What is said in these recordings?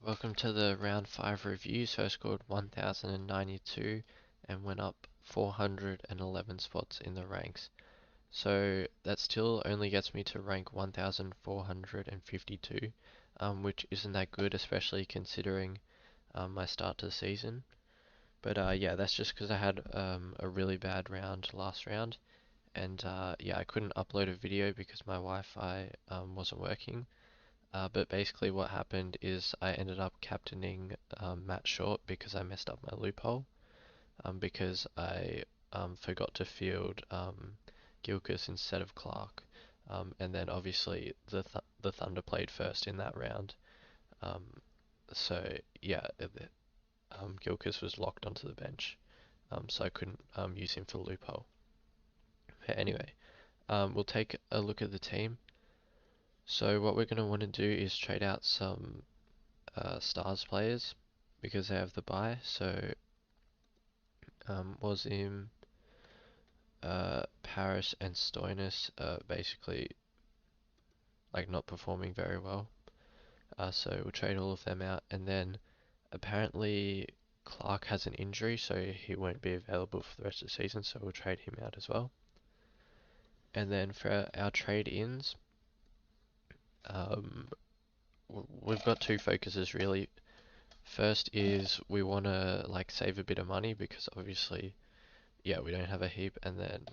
Welcome to the round 5 review. So I scored 1092 and went up 411 spots in the ranks. So that still only gets me to rank 1452, which isn't that good, especially considering my start to the season. But yeah, that's just because I had a really bad round last round, and yeah, I couldn't upload a video because my Wi-Fi wasn't working. But basically what happened is I ended up captaining Matt Short because I messed up my loophole, because I forgot to field Gilchrist instead of Clark. And then obviously the Thunder played first in that round. Um, so yeah, Gilchrist was locked onto the bench, so I couldn't use him for the loophole. But anyway, we'll take a look at the team. So what we're going to want to do is trade out some Stars players because they have the bye. So Wazim, Paris, and Stoinis are basically like not performing very well. So we'll trade all of them out, and then apparently Clark has an injury, so he won't be available for the rest of the season. So we'll trade him out as well. And then for our trade-ins, um, we've got two focuses really. First is we want to like save a bit of money because obviously, yeah, we don't have a heap, and then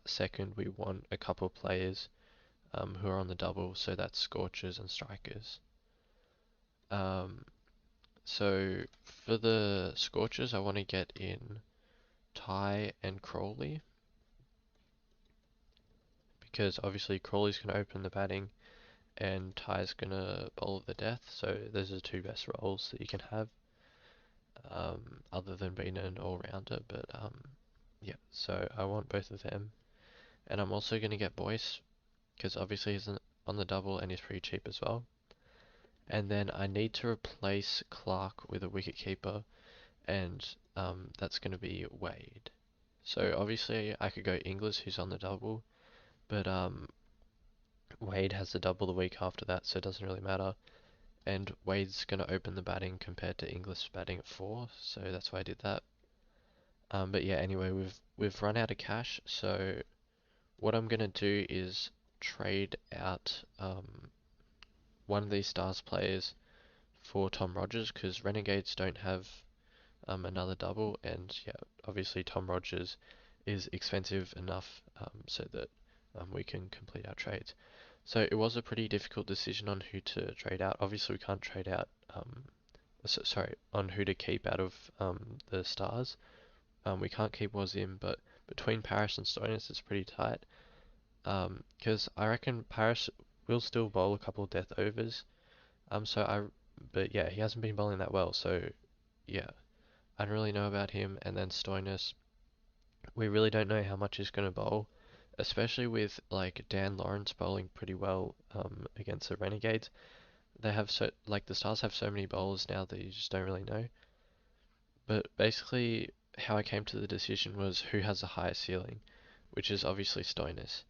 second, we want a couple of players who are on the double, so that's Scorchers and Strikers. Um, so for the Scorchers, I want to get in Ty and Crawley because obviously Crawley's going to open the batting and Ty's going to bowl the death. So those are the two best roles that you can have, other than being an all-rounder. But yeah, so I want both of them, and I'm also going to get Boyce because obviously he's on the double and he's pretty cheap as well. And then I need to replace Clark with a wicketkeeper, and that's going to be Wade. So obviously I could go Inglis, who's on the double, but Wade has the double the week after that, so it doesn't really matter. And Wade's going to open the batting compared to Inglis batting at 4, so that's why I did that. But yeah, anyway, we've run out of cash, so what I'm going to do is trade out one of these Stars players for Tom Rogers because Renegades don't have another double, and yeah, obviously Tom Rogers is expensive enough so that we can complete our trades. So it was a pretty difficult decision on who to trade out. Obviously, we can't trade out. Sorry, on who to keep out of the Stars. We can't keep Wazim, but between Paris and Stoinis, it's pretty tight. Because I reckon Paris will still bowl a couple of death overs. But yeah, he hasn't been bowling that well. So yeah, I don't really know about him. And then Stoinis, we really don't know how much he's going to bowl, especially with like Dan Lawrence bowling pretty well against the Renegades. They have the Stars have so many bowlers now that you just don't really know. But basically, how I came to the decision was who has the highest ceiling, which is obviously Stoinis.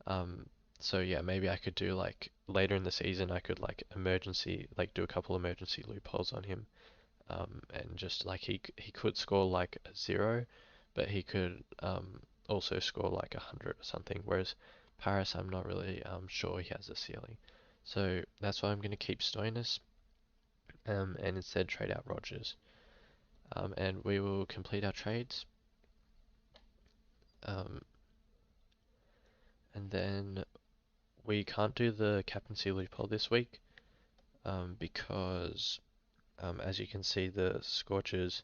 Um, so yeah, maybe I could do like later in the season, I could do a couple emergency loopholes on him, and just like he could score like a 0, but he could also score like 100 or something. Whereas Paris, I'm not really sure he has a ceiling. So that's why I'm going to keep Stoinis, and instead trade out Rogers. And we will complete our trades. Um, and then we can't do the captaincy loophole this week because, as you can see, the Scorchers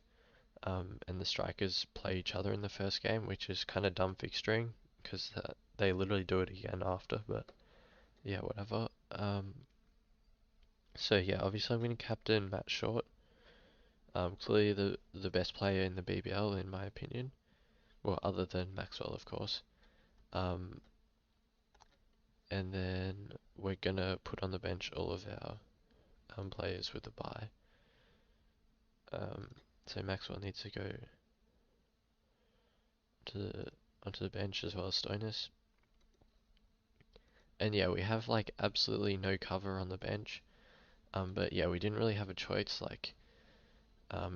and the Strikers play each other in the first game, which is kind of dumb fixturing because they literally do it again after. But yeah, whatever. So yeah, obviously I'm going to captain Matt Short. Clearly the best player in the BBL in my opinion. Well, other than Maxwell, of course. Um, and then we're gonna put on the bench all of our players with a bye. Um, so Maxwell needs to go to onto the bench as well as Stoinis. And yeah, we have like absolutely no cover on the bench. But yeah, we didn't really have a choice. Like,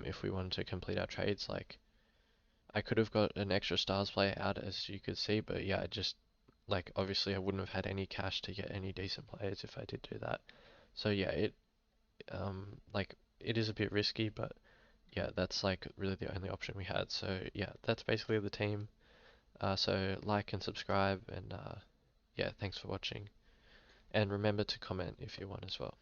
if we wanted to complete our trades, like I could have got an extra stars player out as you could see, but yeah, I just like obviously I wouldn't have had any cash to get any decent players if I did do that. So yeah, like it is a bit risky, but yeah, that's like really the only option we had. So yeah, that's basically the team. So like and subscribe, and yeah, thanks for watching. And remember to comment if you want as well.